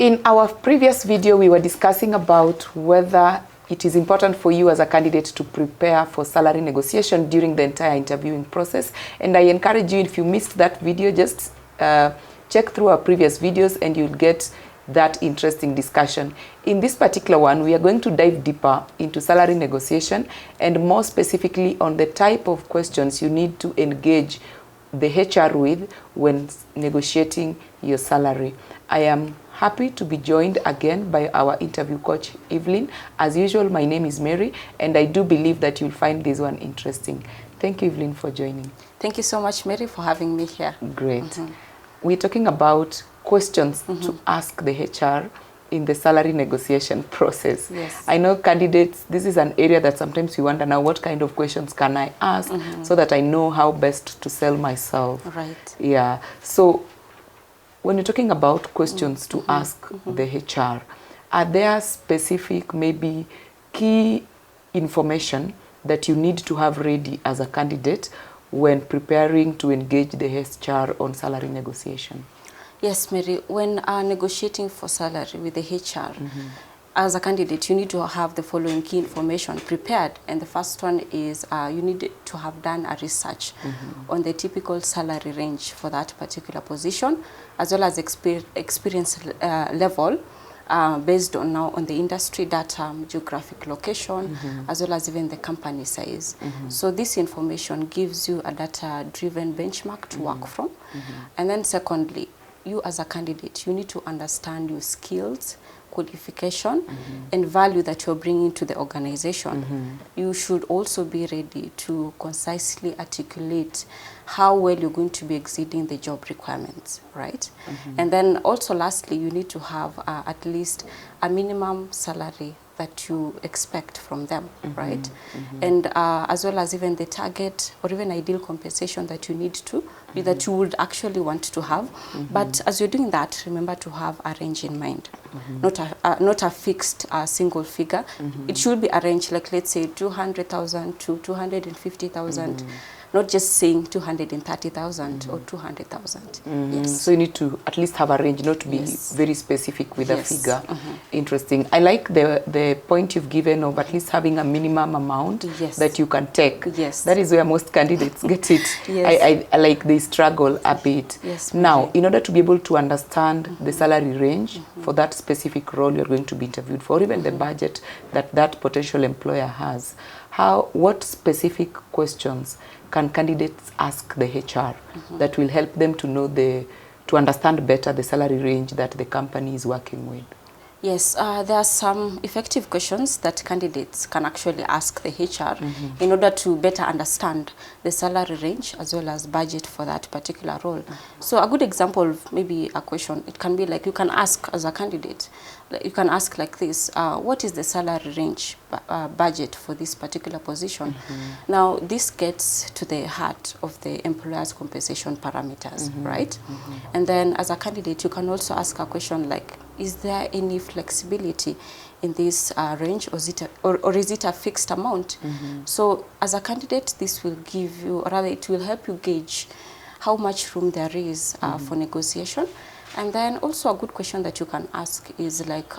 In our previous video, we were discussing about whether it is important for you as a candidate to prepare for salary negotiation during the entire interviewing process. And I encourage you, if you missed that video, just check through our previous videos and you'll get that interesting discussion. In this particular one, we are going to dive deeper into salary negotiation and more specifically on the type of questions you need to engage the HR with when negotiating your salary. I am happy to be joined again by our interview coach, Evelyn. As usual, my name is Mary, and I do believe that you'll find this one interesting. Thank you, Evelyn, for joining. Thank you so much, Mary, for having me here. Great. We're talking about questions to ask the HR in the salary negotiation process. Yes. I know candidates, this is an area that sometimes we wonder now, what kind of questions can I ask so that I know how best to sell myself? Right. Yeah. So when you're talking about questions to ask the HR, are there specific, maybe key information that you need to have ready as a candidate when preparing to engage the HR on salary negotiation? Yes, Mary, when negotiating for salary with the HR, as a candidate, you need to have the following key information prepared. And the first one is you need to have done a research on the typical salary range for that particular position, as well as experience level based on now on the industry data, geographic location, as well as even the company size. So this information gives you a data-driven benchmark to work from. And then secondly, you as a candidate, you need to understand your skills, qualification, and value that you're bringing to the organization. You should also be ready to concisely articulate how well you're going to be exceeding the job requirements, right? And then also lastly, you need to have at least a minimum salary that you expect from them, right? And as well as even the target or even ideal compensation that you need to, that you would actually want to have. But as you're doing that, remember to have a range in mind, not a fixed single figure. It should be a range, like let's say 200,000 to 250,000. Not just saying 230,000 or 200,000. Yes. So you need to at least have a range, not to be very specific with a figure. Interesting. I like the point you've given of at least having a minimum amount that you can take. Yes. That is where most candidates get it. I like they struggle a bit. Yes. Now, in order to be able to understand the salary range for that specific role you're going to be interviewed for, or even the budget that potential employer has, what specific questions can candidates ask the HR that will help them to know to understand better the salary range that the company is working with? Yes, there are some effective questions that candidates can actually ask the HR in order to better understand the salary range as well as budget for that particular role. So a good example of maybe a question, it can be like you can ask as a candidate, you can ask like this, what is the salary range budget for this particular position? Now, this gets to the heart of the employer's compensation parameters, right? And then as a candidate, you can also ask a question like, is there any flexibility in this range, or is it a fixed amount? So as a candidate, this will give you, or rather it will help you gauge how much room there is for negotiation. And then also a good question that you can ask is like,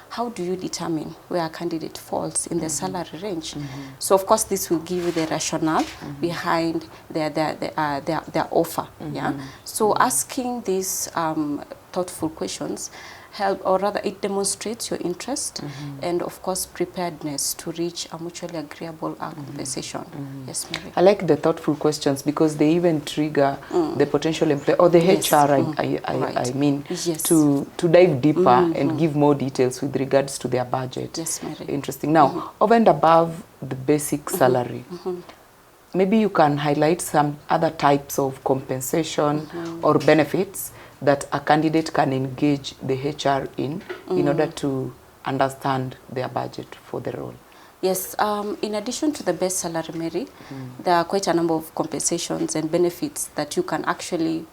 how do you determine where a candidate falls in the salary range? So of course this will give you the rationale behind their offer. So asking these thoughtful questions help, or rather it demonstrates your interest and of course preparedness to reach a mutually agreeable compensation. Yes, Mary. I like the thoughtful questions because they even trigger the potential employer or the HR, I mean, to dive deeper and give more details with regards to their budget. Yes, Mary. Interesting. Now, over and above the basic salary, maybe you can highlight some other types of compensation or benefits that a candidate can engage the HR in order to understand their budget for the role. Yes, in addition to the base salary, Mary, there are quite a number of compensations and benefits that you can actually,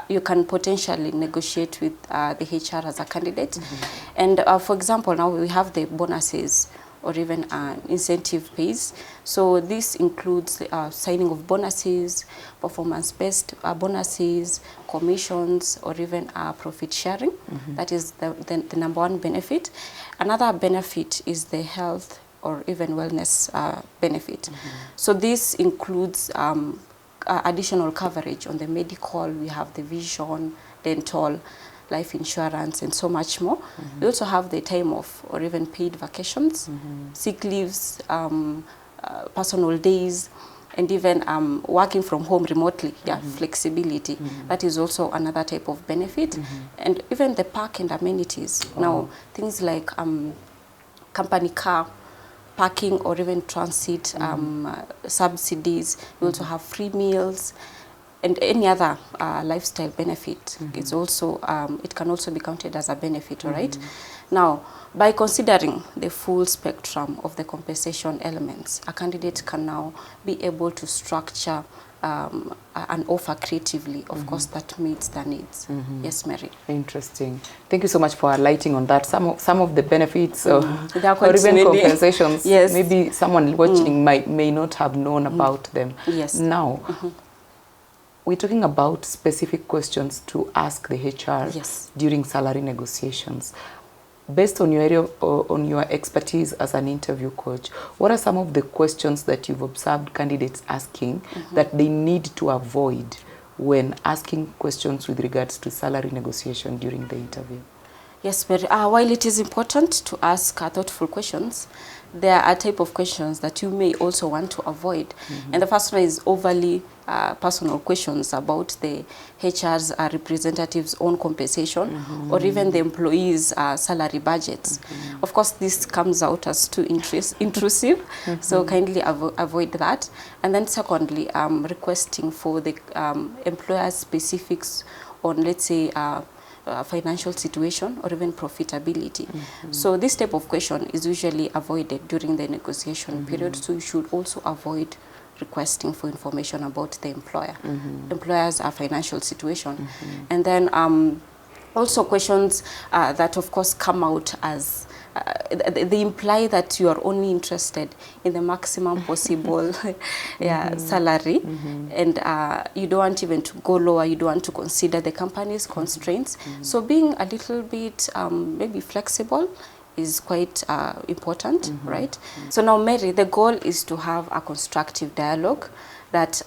you can potentially negotiate with the HR as a candidate. And for example, now we have the bonuses or even incentive pays. So this includes signing of bonuses, performance-based bonuses, commissions, or even profit sharing. That is the number one benefit. Another benefit is the health or even wellness benefit. So this includes additional coverage on the medical. We have the vision, dental, life insurance, and so much more. We also have the time off or even paid vacations, sick leaves, personal days, and even working from home remotely, flexibility. That is also another type of benefit. And even the park and amenities. Now, things like company car, parking, or even transit subsidies. We also have free meals, and any other lifestyle benefit. It's also it can also be counted as a benefit. All right. Now, by considering the full spectrum of the compensation elements, a candidate can now be able to structure an offer creatively, of course, that meets their needs. Yes, Mary. Interesting. Thank you so much for highlighting on that. Some of the benefits or even many compensations, yes. maybe someone watching may not have known about them. Yes. Now, we're talking about specific questions to ask the HR Yes. during salary negotiations. Based on your area, on your expertise as an interview coach, what are some of the questions that you've observed candidates asking that they need to avoid when asking questions with regards to salary negotiation during the interview? Yes, but while it is important to ask thoughtful questions, there are a type of questions that you may also want to avoid. And the first one is overly personal questions about the HR's representative's own compensation or even the employee's salary budgets. Of course, this comes out as too intrusive, so kindly avoid that. And then secondly, requesting for the employer's specifics on, let's say, financial situation or even profitability. So this type of question is usually avoided during the negotiation period, so you should also avoid requesting for information about the employer's financial situation. And then also questions that of course come out as they imply that you are only interested in the maximum possible salary, and you don't want even to go lower, you don't want to consider the company's constraints. So being a little bit maybe flexible is quite important, right? So now, Mary, the goal is to have a constructive dialogue that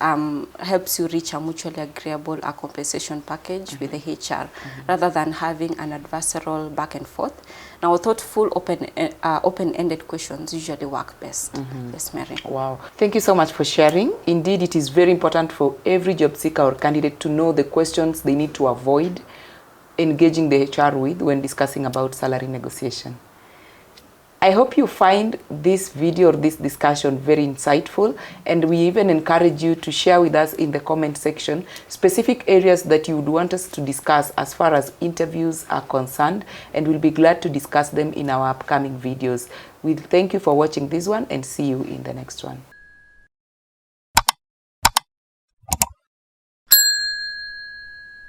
helps you reach a mutually agreeable compensation package with the HR, rather than having an adversarial back and forth. Now, thoughtful, open-ended questions usually work best. Yes, Mary. Wow. Thank you so much for sharing. Indeed, it is very important for every job seeker or candidate to know the questions they need to avoid engaging the HR with when discussing about salary negotiation. I hope you find this video or this discussion very insightful, and we even encourage you to share with us in the comment section specific areas that you would want us to discuss as far as interviews are concerned, and we'll be glad to discuss them in our upcoming videos. We thank you for watching this one and see you in the next one.